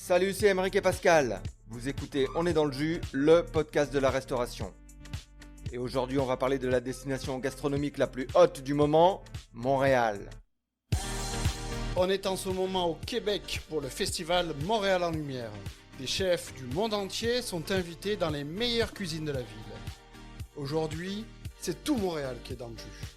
Salut, c'est Émeric et Pascal. Vous écoutez On est dans le jus, le podcast de la restauration. Et aujourd'hui, on va parler de la destination gastronomique la plus haute du moment, Montréal. On est en ce moment au Québec pour le festival Montréal en Lumière. Des chefs du monde entier sont invités dans les meilleures cuisines de la ville. Aujourd'hui, c'est tout Montréal qui est dans le jus.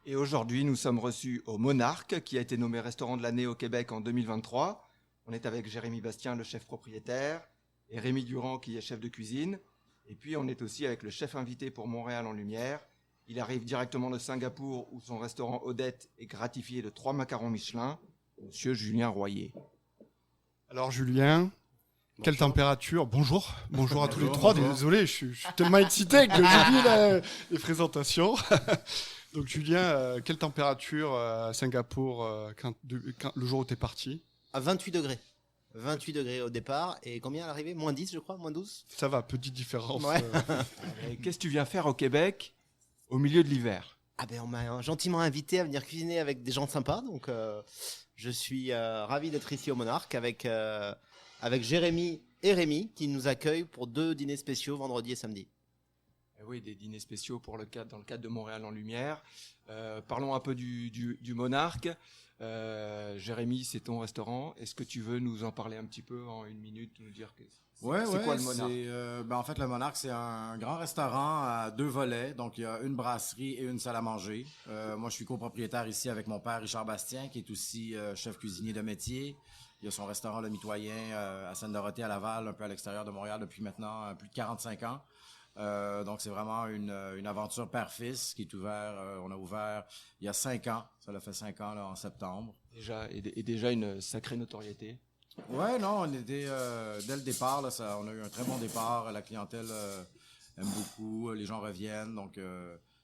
Et aujourd'hui, nous sommes reçus au Monarque, qui a été nommé restaurant de l'année au Québec en 2023. On est avec Jérémy Bastien, le chef propriétaire, et Rémi Durand, qui est chef de cuisine. Et puis, on est aussi avec le chef invité pour Montréal en Lumière. Il arrive directement de Singapour, où son restaurant Odette est gratifié de 3 macarons Michelin, Monsieur Julien Royer. Alors Julien, quelle température? Bonjour à tous les trois. Désolé, je suis tellement excité que j'oublie les présentations. Donc Julien, quelle température à Singapour quand le jour où tu es parti? À 28 degrés. 28 degrés au départ. Et combien à l'arrivée? Moins 10, je crois, moins 12? Ça va, petite différence. Ouais. Et qu'est-ce que tu viens faire au Québec au milieu de l'hiver? Ah ben, on m'a gentiment invité à venir cuisiner avec des gens sympas. Donc je suis ravi d'être ici au Monarque avec Jérémy et Rémi qui nous accueillent pour 2 dîners spéciaux vendredi et samedi. Oui, des dîners spéciaux dans le cadre de Montréal en Lumière. Parlons un peu du Monarque. Jérémy, c'est ton restaurant. Est-ce que tu veux nous en parler un petit peu en une minute, nous dire c'est quoi le Monarque? En fait, le Monarque, c'est un grand restaurant à 2 volets. Donc, il y a une brasserie et une salle à manger. Moi, je suis copropriétaire ici avec mon père, Richard Bastien, qui est aussi chef cuisinier de métier. Il y a son restaurant Le Mitoyen à Sainte-Dorothée, à Laval, un peu à l'extérieur de Montréal depuis maintenant plus de 45 ans. Donc, c'est vraiment une aventure père-fils qui est ouvert. On a ouvert il y a 5 ans. Ça l'a fait 5 ans là, en septembre. Déjà une sacrée notoriété. Ouais, non, on était dès le départ. Là, on a eu un très bon départ. La clientèle aime beaucoup. Les gens reviennent. Donc,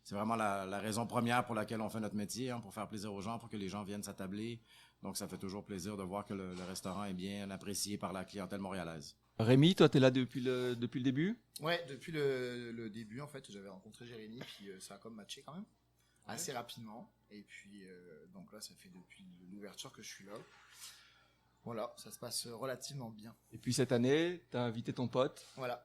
c'est vraiment la raison première pour laquelle on fait notre métier, pour faire plaisir aux gens, pour que les gens viennent s'attabler. Donc, ça fait toujours plaisir de voir que le restaurant est bien apprécié par la clientèle montréalaise. Rémi, toi, tu es là depuis le début? Ouais, depuis le début, en fait, j'avais rencontré Jérémy, puis ça a comme matché quand même, assez rapidement. Et puis, donc là, ça fait depuis l'ouverture que je suis là. Voilà, ça se passe relativement bien. Et puis cette année, tu as invité ton pote. Voilà.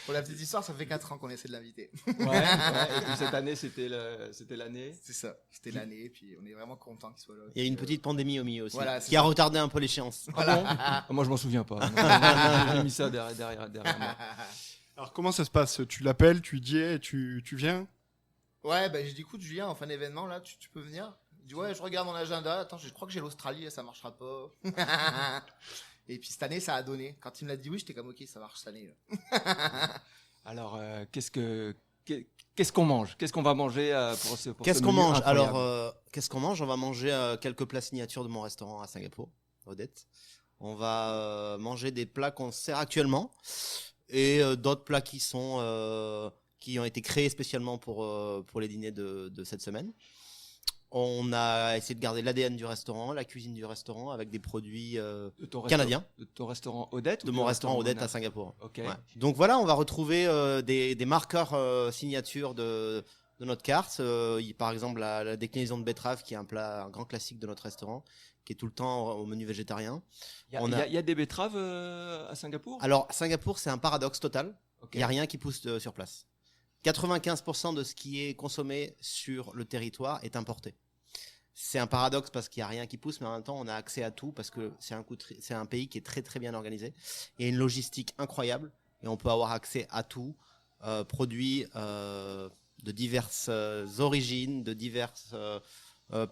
Pour la petite histoire, ça fait 4 ans qu'on essaie de l'inviter. Ouais. Et puis cette année, c'était l'année. C'est ça, c'était l'année, et puis on est vraiment content qu'il soit là. Il y a une petite pandémie au milieu aussi, voilà, qui a retardé un peu l'échéance. Voilà. Moi, je m'en souviens pas. J'ai mis ça derrière moi. Alors comment ça se passe? Tu l'appelles, tu lui dis hey, tu viens? Ouais, j'ai dit écoute Julien, en fin d'événement, là, tu peux venir? Il dit ouais, je regarde mon agenda, attends, je crois que j'ai l'Australie et ça marchera pas. Et puis cette année, ça a donné. Quand il me l'a dit oui, j'étais comme ok, ça marche cette année. Alors, qu'est-ce qu'on mange? Qu'est-ce qu'on va manger pour ce Qu'est-ce qu'on menu mange? incroyable? Alors, qu'est-ce qu'on mange? On va manger quelques plats signatures de mon restaurant à Singapour, Odette. On va manger des plats qu'on sert actuellement et d'autres plats qui ont été créés spécialement pour les dîners de cette semaine. On a essayé de garder l'ADN du restaurant, la cuisine du restaurant avec des produits canadiens. De ton restaurant Odette? De mon restaurant Odette à Singapour. Ok. Ouais. Donc voilà, on va retrouver des marqueurs signatures de notre carte. Par exemple, la déclinaison de betterave qui est un grand classique de notre restaurant, qui est tout le temps au menu végétarien. Il y a des betteraves à Singapour? Alors, Singapour, c'est un paradoxe total. Okay. Il n'y a rien qui pousse sur place. 95% de ce qui est consommé sur le territoire est importé. C'est un paradoxe parce qu'il n'y a rien qui pousse, mais en même temps, on a accès à tout parce que c'est un pays qui est très très bien organisé et une logistique incroyable. Et on peut avoir accès à tout, produits de diverses origines, de divers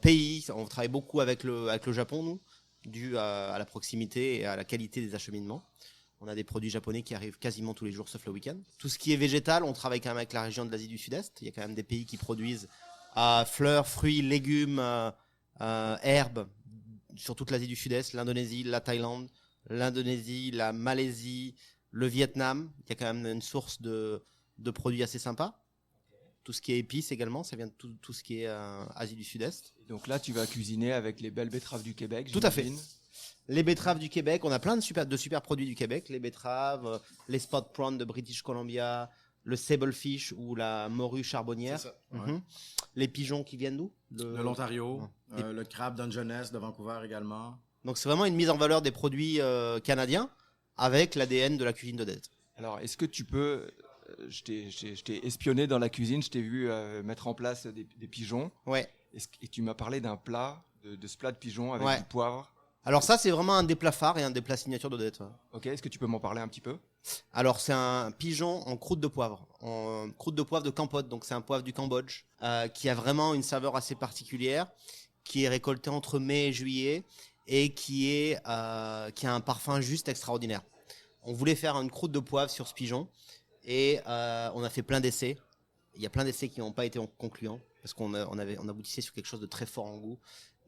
pays. On travaille beaucoup avec le Japon, nous, dû à la proximité et à la qualité des acheminements. On a des produits japonais qui arrivent quasiment tous les jours, sauf le week-end. Tout ce qui est végétal, on travaille quand même avec la région de l'Asie du Sud-Est. Il y a quand même des pays qui produisent fleurs, fruits, légumes, herbes sur toute l'Asie du Sud-Est, l'Indonésie, la Thaïlande, la Malaisie, le Vietnam. Il y a quand même une source de produits assez sympas. Tout ce qui est épices également, ça vient de tout ce qui est Asie du Sud-Est. Et donc là, tu vas cuisiner avec les belles betteraves du Québec. Tout à fait. Les betteraves du Québec, on a plein de super produits du Québec. Les betteraves, les spot prawns de British Columbia, le sablefish ou la morue charbonnière. C'est ça. Mhm. Les pigeons qui viennent d'où? De l'Ontario, Ouais. le crabe Dungeness de Vancouver également. Donc c'est vraiment une mise en valeur des produits canadiens avec l'ADN de la cuisine d'Odette. Alors, est-ce que tu peux... je t'ai espionné dans la cuisine, je t'ai vu mettre en place des pigeons. Ouais. Et tu m'as parlé d'un plat, de ce plat de pigeons avec Ouais. du poivre. Alors ça, c'est vraiment un des plats phares et un des plats signature d'Odette. Ouais. Ok, est-ce que tu peux m'en parler un petit peu? Alors c'est un pigeon en croûte de poivre, en croûte de poivre de Kampot, donc c'est un poivre du Cambodge, qui a vraiment une saveur assez particulière, qui est récolté entre mai et juillet et qui a un parfum juste extraordinaire. On voulait faire une croûte de poivre sur ce pigeon et on a fait plein d'essais. Il y a plein d'essais qui n'ont pas été concluants parce qu'on aboutissait sur quelque chose de très fort en goût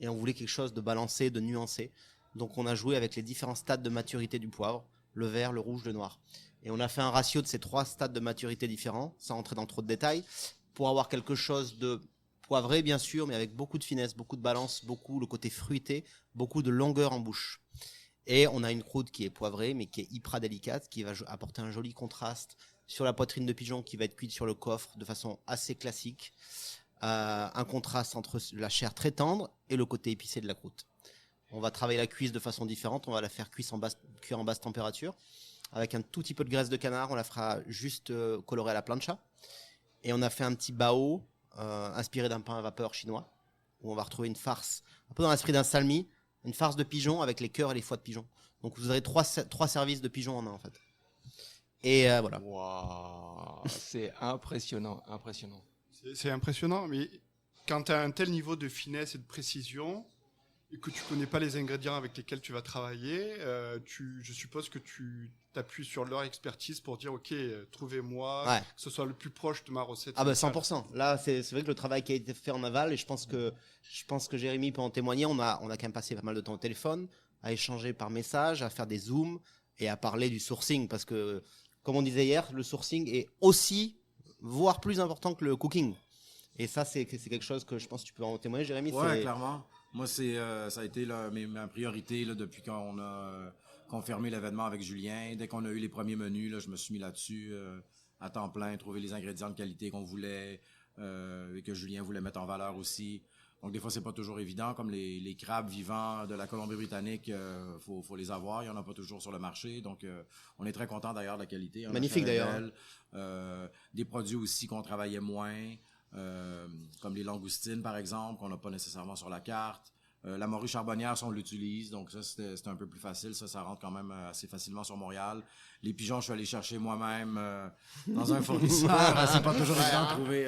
et on voulait quelque chose de balancé, de nuancé. Donc on a joué avec les différents stades de maturité du poivre, le vert, le rouge, le noir. Et on a fait un ratio de ces 3 stades de maturité différents, sans rentrer dans trop de détails, pour avoir quelque chose de poivré bien sûr, mais avec beaucoup de finesse, beaucoup de balance, beaucoup le côté fruité, beaucoup de longueur en bouche. Et on a une croûte qui est poivrée, mais qui est hyper délicate, qui va apporter un joli contraste sur la poitrine de pigeon qui va être cuite sur le coffre de façon assez classique. Un contraste entre la chair très tendre et le côté épicé de la croûte. On va travailler la cuisse de façon différente, on va la faire cuire en basse température. Avec un tout petit peu de graisse de canard, on la fera juste colorée à la plancha. Et on a fait un petit bao inspiré d'un pain à vapeur chinois, où on va retrouver une farce, un peu dans l'esprit d'un salmi, une farce de pigeon avec les cœurs et les foies de pigeon. Donc vous aurez 3 services de pigeon en un en fait. Et voilà. Waouh, c'est impressionnant, impressionnant. C'est impressionnant, mais quand tu as un tel niveau de finesse et de précision, et que tu connais pas les ingrédients avec lesquels tu vas travailler, je suppose que tu t'appuies sur leur expertise pour dire ok, trouvez-moi, Ouais. que ce soit le plus proche de ma recette. Ah bah initiale. 100%. Là, c'est vrai que le travail qui a été fait en aval, et je pense que Jérémy peut en témoigner, on a quand même passé pas mal de temps au téléphone, à échanger par message, à faire des zooms et à parler du sourcing, parce que, comme on disait hier, le sourcing est aussi, voire plus important que le cooking. Et ça, c'est quelque chose que je pense que tu peux en témoigner, Jérémy. Ouais, clairement. Moi, ça a été ma priorité là, depuis qu'on a confirmé l'événement avec Julien. Dès qu'on a eu les premiers menus, là, je me suis mis là-dessus à temps plein, trouver les ingrédients de qualité qu'on voulait et que Julien voulait mettre en valeur aussi. Donc, des fois, c'est pas toujours évident. Comme les crabes vivants de la Colombie-Britannique, faut les avoir. Il y en a pas toujours sur le marché. Donc, on est très content d'ailleurs de la qualité. Magnifique d'ailleurs. Des produits aussi qu'on travaillait moins. Comme les langoustines par exemple qu'on n'a pas nécessairement sur la carte, la morue charbonnière on l'utilise, donc ça c'était un peu plus facile, ça rentre quand même assez facilement sur Montréal. Les pigeons je suis allé chercher moi-même dans un fournisseur. C'est pas toujours évident de trouver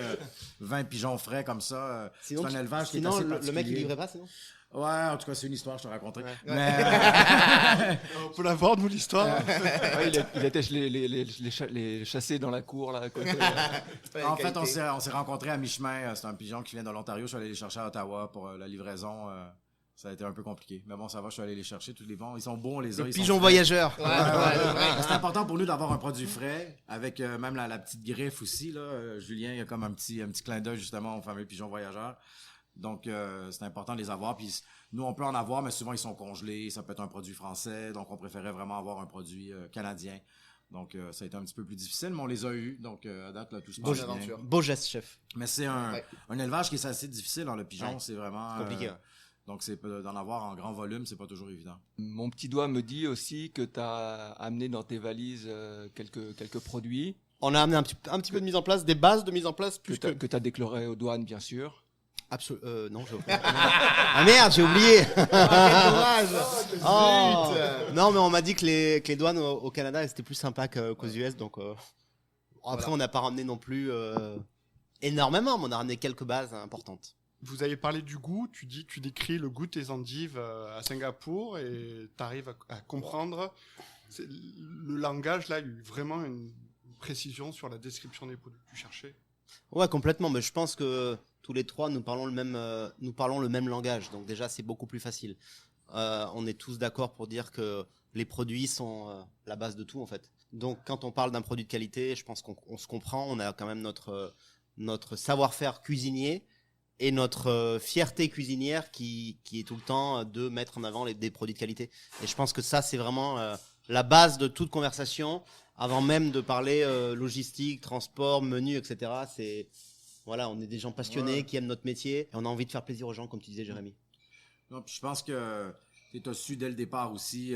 20 pigeons frais comme ça. Sinon, c'est un élevage qui est sinon assez le mec il particulier. livrait pas sinon. Ouais, en tout cas c'est une histoire je te raconterai. Ouais. Mais On peut la voir, nous, l'histoire. Ouais, il était les chasser dans la cour là à côté. en fait on s'est rencontrés à mi-chemin. C'est un pigeon qui vient de l'Ontario, je suis allé les chercher à Ottawa pour la livraison. Ça a été un peu compliqué. Mais bon, ça va, je suis allé les chercher. Tous les bons, ils sont bons, on les a. Le ils sont pigeon frais. voyageur. C'est important pour nous d'avoir un produit frais, avec même la petite griffe aussi. Là. Julien, il y a comme un petit clin d'œil justement au fameux pigeon voyageur. Donc, c'est important de les avoir. Puis nous, on peut en avoir, mais souvent, ils sont congelés. Ça peut être un produit français. Donc, on préférait vraiment avoir un produit canadien. Donc, ça a été un petit peu plus difficile, mais on les a eus. Donc, à date, là, tout se passe bien. aventure. Beau geste, chef. Mais c'est un élevage qui est assez difficile dans le pigeon. Ouais. C'est vraiment Compliqué. Ouais. donc, d'en avoir en grand volume, c'est pas toujours évident. Mon petit doigt me dit aussi que tu as amené dans tes valises quelques produits On a amené un petit peu de mise en place, des bases de mise en place, plus que tu as déclaré aux douanes, bien sûr. Absolument. Non, j'ai oublié. Ah merde, j'ai oublié. Oh. Non, mais on m'a dit que les douanes au Canada, elles étaient plus sympas qu'aux US. Donc, après, on n'a pas ramené non plus énormément, mais on a ramené quelques bases importantes. Vous avez parlé du goût, tu décris le goût de tes endives à Singapour et tu arrives à comprendre. Le langage, là, il y a eu vraiment une précision sur la description des produits que tu cherchais. Ouais, complètement. Mais je pense que tous les trois, nous parlons le même langage. Donc déjà, c'est beaucoup plus facile. On est tous d'accord pour dire que les produits sont la base de tout, en fait. Donc quand on parle d'un produit de qualité, je pense qu'on se comprend. On a quand même notre savoir-faire cuisinier et notre fierté cuisinière qui est tout le temps de mettre en avant des produits de qualité. Et je pense que ça, c'est vraiment la base de toute conversation, avant même de parler logistique, transport, menu, etc. Voilà, on est des gens passionnés qui aiment notre métier et on a envie de faire plaisir aux gens, comme tu disais, Jérémy. Non, puis je pense que tu as su dès le départ aussi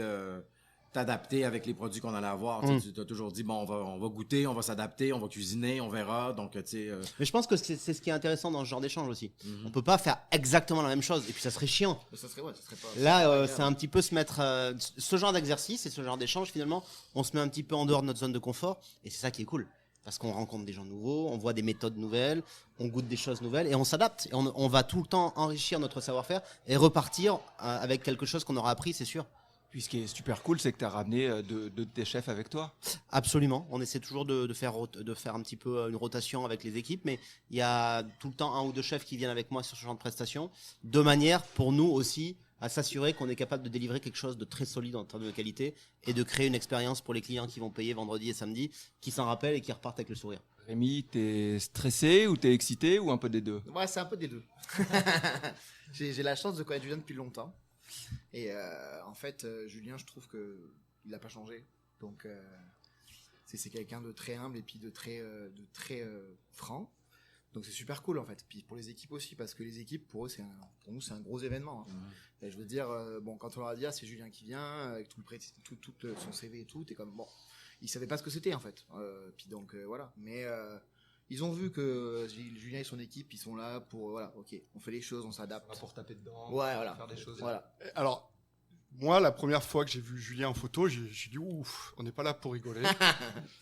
t'adapter avec les produits qu'on allait avoir. Tu as toujours dit, bon, on va goûter, on va s'adapter, on va cuisiner, on verra. Donc, tu sais. Mais je pense que c'est ce qui est intéressant dans ce genre d'échange aussi. On peut pas faire exactement la même chose et puis ça serait chiant. Ça serait pas. Là, c'est un petit peu se mettre. Ce genre d'exercice et ce genre d'échange, finalement, on se met un petit peu en dehors de notre zone de confort et c'est ça qui est cool. Parce qu'on rencontre des gens nouveaux, on voit des méthodes nouvelles, on goûte des choses nouvelles et on s'adapte. Et on va tout le temps enrichir notre savoir-faire et repartir avec quelque chose qu'on aura appris, c'est sûr. Puis ce qui est super cool, c'est que tu as ramené deux de tes chefs avec toi. Absolument. On essaie toujours de faire un petit peu une rotation avec les équipes, mais il y a tout le temps un ou deux chefs qui viennent avec moi sur ce genre de prestations, de manière pour nous aussi à s'assurer qu'on est capable de délivrer quelque chose de très solide en termes de qualité et de créer une expérience pour les clients qui vont payer vendredi et samedi, qui s'en rappellent et qui repartent avec le sourire. Rémi, t'es stressé ou t'es excité ou un peu des deux? Ouais, c'est un peu des deux. J'ai la chance de connaître Julien depuis longtemps. Et en fait, Julien, je trouve que il n'a pas changé. Donc, c'est quelqu'un de très humble et puis de très franc. Donc, c'est super cool en fait. Puis pour les équipes aussi, parce que les équipes, pour nous, c'est un gros événement. Et je veux dire, bon, quand on leur a dit, c'est Julien qui vient, avec tout son CV et tout, t'es comme bon. Ils savaient pas ce que c'était en fait. Puis donc voilà. Mais ils ont vu que Julien et son équipe, ils sont là pour voilà, ok, on fait les choses, on s'adapte. Pour taper dedans, ouais, voilà. Faire des choses. Voilà. Alors, moi, la première fois que j'ai vu Julien en photo, j'ai dit ouf, on n'est pas là pour rigoler.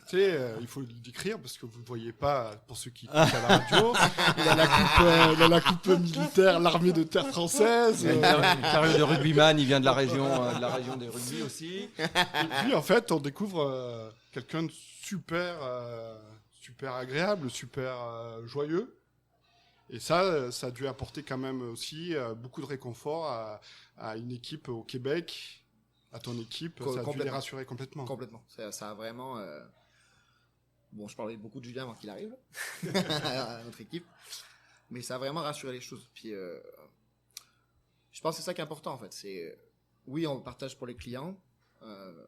Tu sais, il faut le décrire parce que vous ne voyez pas, pour ceux qui écoutent à la radio. Il a la coupe militaire, l'armée de terre française. Une carrière de rugbyman, il vient de la région des rugby aussi. Et puis, en fait, on découvre quelqu'un de super agréable, super joyeux. Et ça a dû apporter quand même aussi beaucoup de réconfort à une équipe au Québec, à ton équipe. Ça a dû les rassurer complètement. Complètement. Ça a vraiment... Bon, je parlais beaucoup de Julien avant qu'il arrive à notre équipe. Mais ça a vraiment rassuré les choses. Puis, je pense que c'est ça qui est important, en fait. Oui, on le partage pour les clients,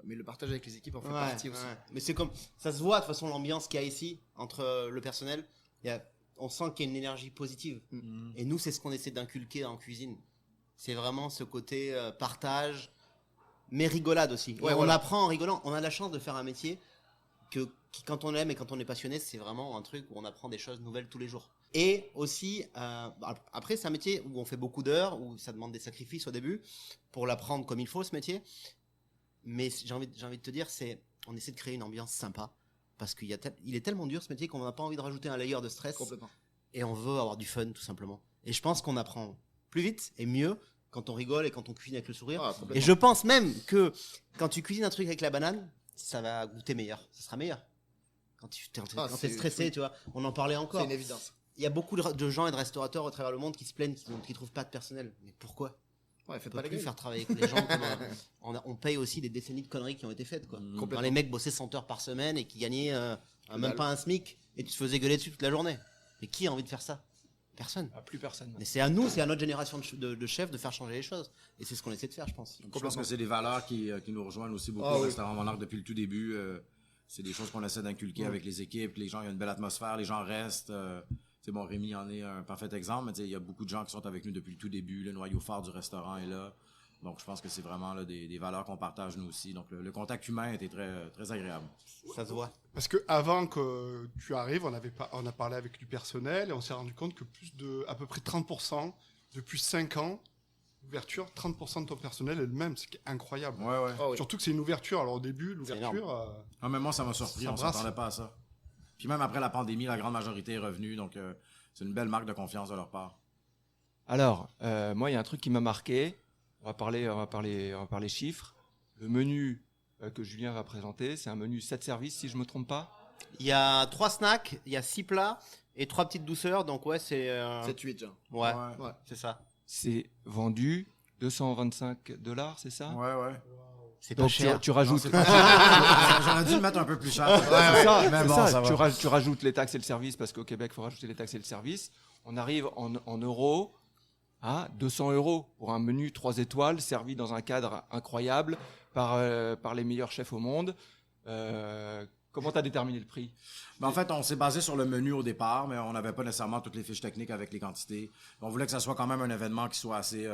mais le partage avec les équipes en fait partie aussi. Ouais. Mais c'est comme... Ça se voit, de toute façon, l'ambiance qu'il y a ici, entre le personnel. On sent qu'il y a une énergie positive. Et nous, c'est ce qu'on essaie d'inculquer en cuisine. C'est vraiment ce côté partage, mais rigolade aussi. Ouais, on apprend en rigolant. On a la chance de faire un métier qui, quand on aime et quand on est passionné, c'est vraiment un truc où on apprend des choses nouvelles tous les jours. Et aussi, après, c'est un métier où on fait beaucoup d'heures, où ça demande des sacrifices au début pour l'apprendre comme il faut, ce métier. Mais j'ai envie de te dire, on essaie de créer une ambiance sympa. Parce qu'il est tellement dur ce métier qu'on n'a pas envie de rajouter un layer de stress. Complètement. Et on veut avoir du fun tout simplement. Et je pense qu'on apprend plus vite et mieux quand on rigole et quand on cuisine avec le sourire. Et je pense même que quand tu cuisines un truc avec la banane, ça va goûter meilleur. Ça sera meilleur. Quand t'es stressé, tu vois. On en parlait encore. C'est une évidence. Il y a beaucoup de gens et de restaurateurs à travers le monde qui se plaignent qu'ils trouvent pas de personnel. Mais pourquoi ? Ouais, on peut plus faire travailler avec les gens. On paye aussi des décennies de conneries qui ont été faites. Quand les mecs bossaient 100 heures par semaine et qui gagnaient même pas un SMIC et tu te faisais gueuler dessus toute la journée. Mais qui a envie de faire ça ? Personne. Plus personne. Mais c'est à nous, c'est à notre génération de chefs de faire changer les choses. Et c'est ce qu'on essaie de faire, je pense. Je pense que c'est des valeurs qui nous rejoignent aussi beaucoup au restaurant Monarque depuis le tout début. C'est des choses qu'on essaie d'inculquer avec les équipes. Les gens, il y a une belle atmosphère, les gens restent. C'est bon, Rémi en est un parfait exemple, mais il y a beaucoup de gens qui sont avec nous depuis le tout début. Le noyau fort du restaurant est là. Donc, je pense que c'est vraiment là, des valeurs qu'on partage nous aussi. Donc, le contact humain était très, très agréable. Ça se voit. Parce que avant que tu arrives, on a parlé avec du personnel et on s'est rendu compte que à peu près 30%, depuis 5 ans, l'ouverture, 30% de ton personnel est le même. C'est incroyable. Ouais. Oh, oui. Surtout que c'est une ouverture. Alors, au début, l'ouverture... même moi, ça m'a surpris. On ne s'attendait pas à ça. Puis même après la pandémie, la grande majorité est revenue. Donc, c'est une belle marque de confiance de leur part. Alors, moi, il y a un truc qui m'a marqué. On va parler chiffres. Le menu que Julien va présenter, c'est un menu 7 services, si je me trompe pas. Il y a 3 snacks, il y a 6 plats et 3 petites douceurs. Donc, ouais, c'est... 7-8, genre. Ouais, c'est ça. C'est vendu $225, c'est ça ? Ouais. C'est pas Donc cher. tu rajoutes... J'aurais dû le mettre un peu plus cher. Tu rajoutes les taxes et le service, parce qu'au Québec, il faut rajouter les taxes et le service. On arrive en euros à 200 € pour un menu 3 étoiles servi dans un cadre incroyable, par les meilleurs chefs au monde. Comment tu as déterminé le prix? Ben, en fait, on s'est basé sur le menu au départ, mais on n'avait pas nécessairement toutes les fiches techniques avec les quantités. On voulait que ça soit quand même un événement qui soit assez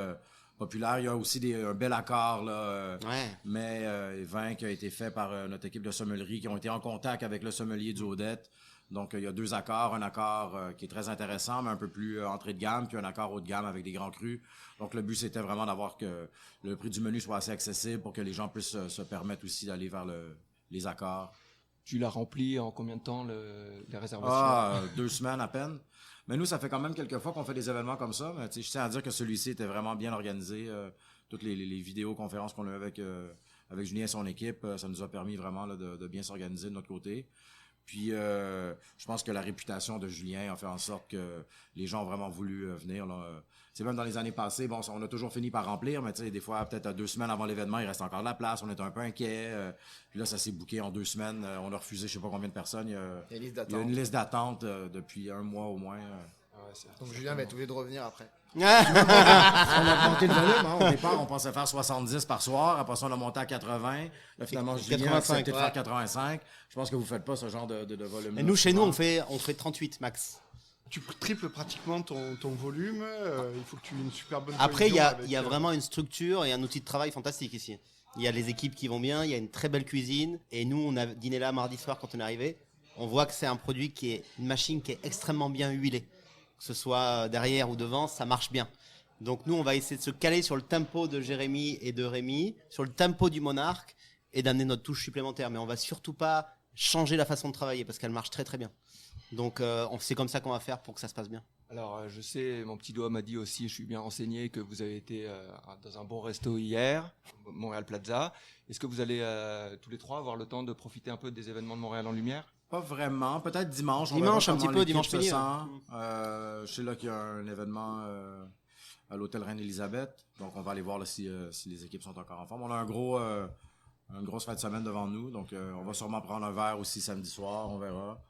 populaire. Il y a aussi un bel accord, là, mai 20 qui a été fait par notre équipe de sommellerie qui ont été en contact avec le sommelier du Odette. Donc, il y a 2 accords. Un accord qui est très intéressant, mais un peu plus entrée de gamme, puis un accord haut de gamme avec des grands crus. Donc, le but, c'était vraiment d'avoir que le prix du menu soit assez accessible pour que les gens puissent se permettre aussi d'aller vers les accords. Tu l'as rempli en combien de temps, les réservations? 2 semaines à peine. Mais nous, ça fait quand même quelques fois qu'on fait des événements comme ça. Mais je tiens à dire que celui-ci était vraiment bien organisé. Toutes les vidéoconférences qu'on a eues avec Julien et son équipe, ça nous a permis vraiment là, de bien s'organiser de notre côté. Puis, je pense que la réputation de Julien a fait en sorte que les gens ont vraiment voulu venir. Là. C'est même dans les années passées, bon, on a toujours fini par remplir, mais tu sais, des fois, peut-être 2 semaines avant l'événement, il reste encore de la place. On était un peu inquiets. Puis là, ça s'est booké en 2 semaines. On a refusé, je sais pas combien de personnes. Il y a une liste d'attente depuis 1 mois au moins. Donc Julien va être obligé de revenir après. On a monté le volume. Hein. Au départ, on pensait faire 70 par soir. Après ça, on a monté à 80. Là, finalement, Julien a accepté de faire 85. Je pense que vous faites pas ce genre de volume. Et nous, chez nous, on fait 38 max. Tu triples pratiquement ton volume. Il faut que tu aies une super bonne Après, il cohésion y a vraiment une structure et un outil de travail fantastique ici. Il y a les équipes qui vont bien, il y a une très belle cuisine. Et nous, on a dîné là mardi soir quand on est arrivé. On voit que c'est un produit qui est une machine qui est extrêmement bien huilée. Que ce soit derrière ou devant, ça marche bien. Donc nous, on va essayer de se caler sur le tempo de Jérémy et de Rémi, sur le tempo du Monarque et d'amener notre touche supplémentaire. Mais on va surtout pas changer la façon de travailler parce qu'elle marche très très bien. Donc c'est comme ça qu'on va faire pour que ça se passe bien. Alors, je sais, mon petit doigt m'a dit aussi, je suis bien renseigné, que vous avez été dans un bon resto hier, Montréal Plaza. Est-ce que vous allez tous les 3 avoir le temps de profiter un peu des événements de Montréal en lumière? Pas vraiment. Peut-être dimanche. Dimanche, un petit peu, dimanche midi. midi. Je sais là qu'il y a un événement à l'hôtel Reine-Élisabeth. Donc, on va aller voir là, si les équipes sont encore en forme. On a une grosse fin de semaine devant nous. Donc, on va sûrement prendre un verre aussi samedi soir. On verra.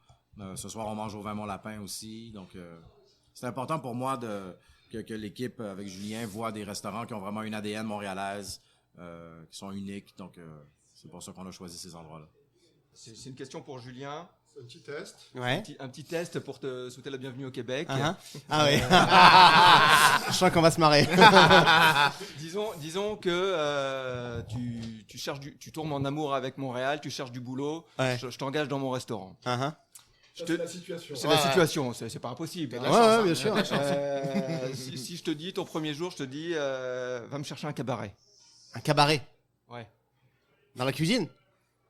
Ce soir, on mange au Vin Mon Lapin aussi. Donc, c'est important pour moi que l'équipe avec Julien voit des restaurants qui ont vraiment une ADN montréalaise, qui sont uniques. Donc, c'est pour ça qu'on a choisi ces endroits-là. C'est une question pour Julien. Un petit test. Ouais. Un petit test pour te souhaiter la bienvenue au Québec. Ah ouais. Je sens qu'on va se marrer. Disons que tu tournes en amour avec Montréal, tu cherches du boulot. Ouais. Je t'engage dans mon restaurant. C'est la situation. C'est la situation, c'est pas impossible. Ouais, bien sûr. Si je te dis ton premier jour, je te dis va me chercher un cabaret. Un cabaret. Ouais. Dans la cuisine.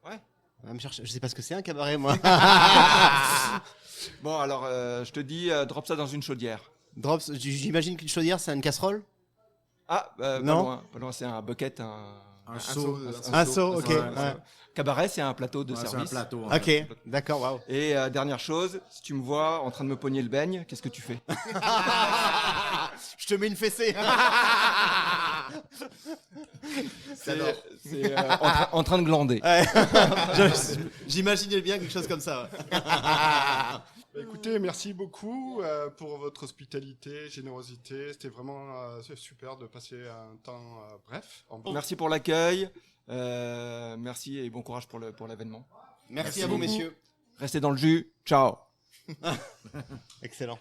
Ouais. Va me chercher. Je sais pas ce que c'est un cabaret, moi. Bon, alors je te dis drop ça dans une chaudière. Drops. J'imagine qu'une chaudière, c'est une casserole. Ah, Non. pas loin, c'est un bucket, Un seau. Un seau, ok. Ouais. Ouais. Cabaret, c'est un plateau de C'est un service. plateau. en Ok, fait. d'accord, waouh. Et dernière chose, si tu me vois en train de me pogner le beigne, qu'est-ce que tu fais? Je te mets une fessée. C'est en train de glander. Ouais. J'imaginais bien quelque chose comme ça. Ouais. Écoutez, merci beaucoup pour votre hospitalité, générosité. C'était vraiment super de passer un temps bref. Merci pour l'accueil. Merci et bon courage pour l'événement. Merci à vous, messieurs. Restez dans le jus. Ciao. Excellent.